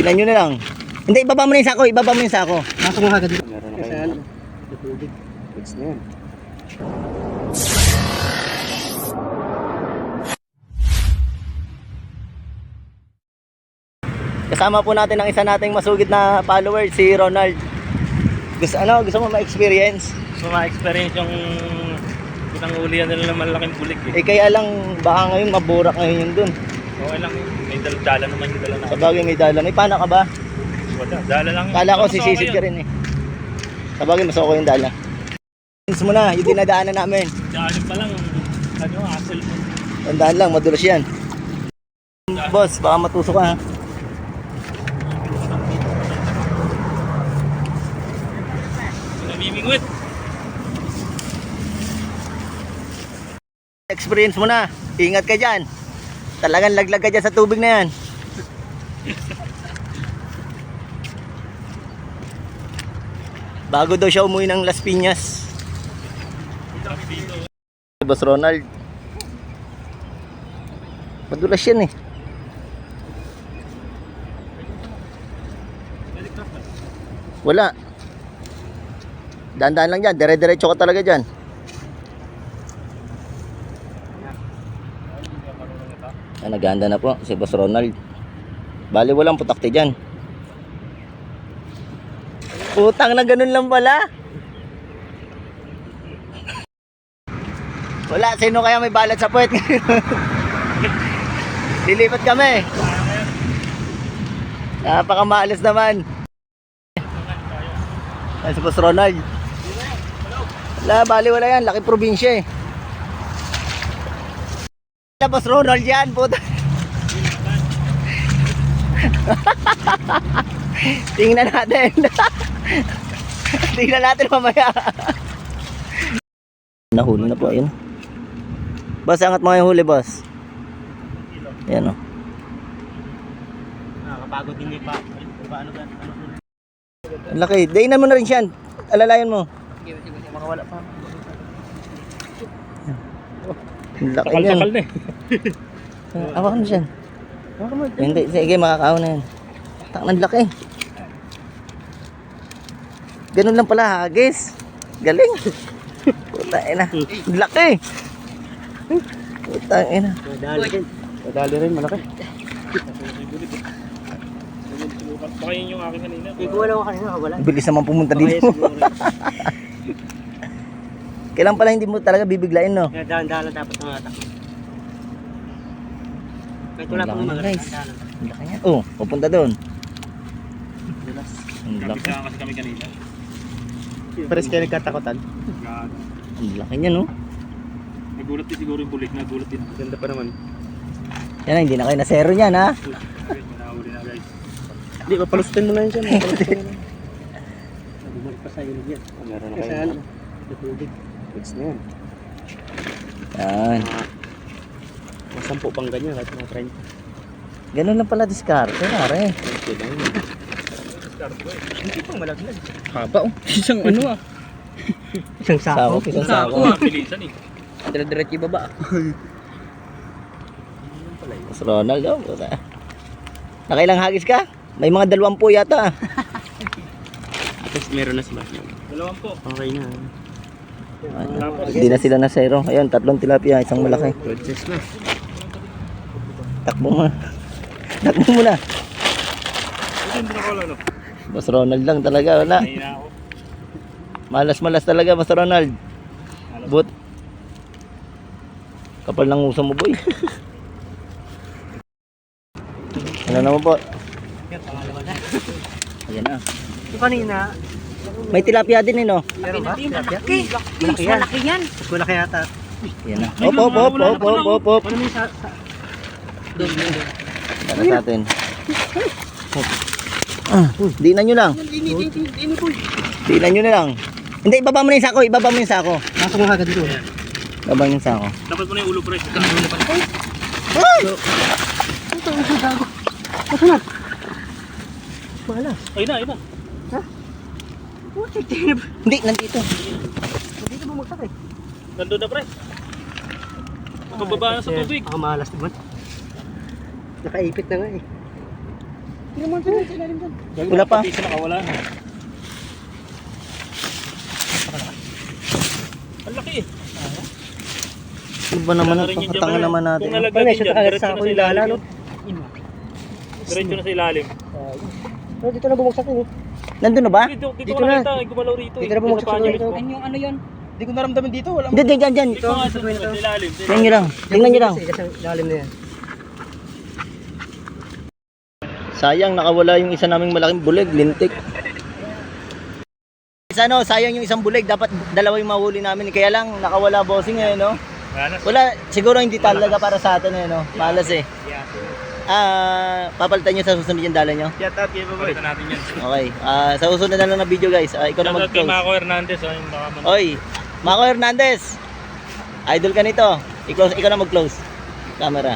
Tingnan nyo na lang. Hindi, ibaba mo na yung sako. Ibaba mo yung sako. Pasok mo agad dito. Meron na kayo. Tubig. Goods na yan. Kasama po natin ang isa nating masugid na follower, si Ronald. Gusto mo ma-experience? So ma-experience yung pinangulian nila ng malaking bulig eh. Eh kaya lang, baka ngayon maburak ngayon yun dun. Okay lang, may dala naman yung dala natin. Sabagay may dala. May pana ka ba? Wala, dala lang. Kala ko Mas sisisid okay ka rin eh. Sabagay mas okay yung dala. Mo na, yung dinadaanan namin. Daanan pa lang, hassle mo. Tandaan lang, madulas yan. Boss, baka matusok ka ha. Namimingwit. Experience mo na. Ingat ka dyan. Talagang laglag ka dyan sa tubig na yan. Bago daw siya umuwi ng Las Piñas. Boss Ronald. Madulas yan eh. Wala. Dahan-dahan lang dyan. Dire-diretso ka talaga dyan. Naganda na po si Boss Ronald. Bali walang putakti dyan. Putang na ganun lang pala. Wala, sino kaya may balat sa puwet? Lilipat kami. Napakamaalas naman. Yan si Boss Ronald. Wala, bali wala yan. Laki probinsya eh. Boss Ronald yan, puta. Tingnan natin. Tingnan natin mamaya. Nahuli na po, ayun. Boss, angat mo yung huli, boss. Ayan o. Nakakapagod din niya pa. Ano ba? Ang laki. Dainan mo na rin siyan. Alalayan mo. Makawala pa. Ang laki yan. Kapal na eh. Awakan mo siyan. Hindi, sige, makakaon na yan. Ang laki. Ganun lang pala, hagis. Galing. Puta ina. Ang laki. Puta ina. Madali rin, malaki. Baka yun yung akin kanina. Wala ko kanina, wala. Bilis naman pumunta dito. Kailan pala hindi mo talaga bibiglain, no? Dahan-dahan dapat ang atak. Kahit wala pang mga Guys. dahan-dahan. Ang laki niya. Oh, pupunta doon. Ang laki. Kapit lang kasi kami kanina. Pares kayo nagkatakutan. Ang laki niya, no? Nagulat din siguro yung bulig. Nagulat din. Ganda pa naman. Yan na, hindi na kayo nasero niyan, ha? Nahuli na guys. Hindi, papalusutin mo na yun siya. Papalusutin mo na. Bumalik pa sa ilog yan. Meron na Kasi kayo. ano, tubig. Goods na yan. Yan. Mga 10 pang ganyan, kahit mga 30. Ganun lang pala diskarte, pare. Okay lang yun. Hindi pang malaglag. Haba oh. Isang ano ah. Isang sako. Isang sako. Bilisan eh. Dire-diretso yung baba. Mas Ronald, oh. Puta. Nakailang hagis ka? May mga 20 yata. Tapos meron na sila. 20. Okay na. Hindi na sila nasero. Ayun, 3 tilapia, isang malaki. Good size na. Takbo mo. Takbo mo na. Hindi na ko no. Mas Ronald lang talaga, wala. Ay na ako. Malas-malas talaga, Mas Ronald. But kapal ng uso mo, boy. Ano naman po? Yan, pangalawa na. Ayan na. Yung kanina, May tilapia din, no? meron ba? Malaki. Malaki yan. Malaki yan. Mas malaki yata. Ayan na. Hop, hop, hop, hop, hop, hop, hop. Ano yung sa... Doon. Para sa atin. Dinan nyo lang. Dinan nyo na lang. Hindi, ibaba mo na yung sako. Ibaba mo yung sako. Pasok mo agad dito. Ibaba mo yung sako. Dapat mo na yung ulo press. Malas. Ayun na, ayun na. Hindi, nandito. Dito bumagsak eh. Nandun na pre. Pababa na sa tubig. Malas naman. Nakaipit na nga eh. Tingnan mo ang tuloy sa ilalim dyan. Wala pa. Pati siya nakawala na. Ang laki eh. Ano ba naman Wala ang rin yung pakatanga dyan. naman natin? Kung Pag nalaglag may din shoot dyan, agad diretso sa na ako sa ilala, ilalim. no? Diretso na sa ilalim. Pero dito na bumagsak yun, eh. Nandun na ba? Dito Dito ko na. nakita, gumalaw rito. Dito na bumagsak sa Dito. dito. Ano yun? Hindi ko naramdaman dito, wala. Hindi, dyan, dyan. Dito nga sa ilalim. Tingnan nyo lang. Tingnan nyo lang. Kasi ilalim na yan. Sayang, nakawala yung isa naming malaking bulig, lintik. Ano, sayang yung isang bulig. Dapat dalawa yung mahuli namin. Kaya lang, nakawala bossing eh, no? Wala, siguro hindi talaga para sa atin eh, no? Malas eh. Papalitan nyo sa susunod yung dala nyo? Shout out kay Baboy. Palitan natin yan. Okay. Sa susunod na lang na video guys. Ikaw na Shout out kay mag-close. Marco Hernandez. Oh, yung baka Oy, Marco Hernandez. Idol ka nito. Ikaw na mag-close. Camera.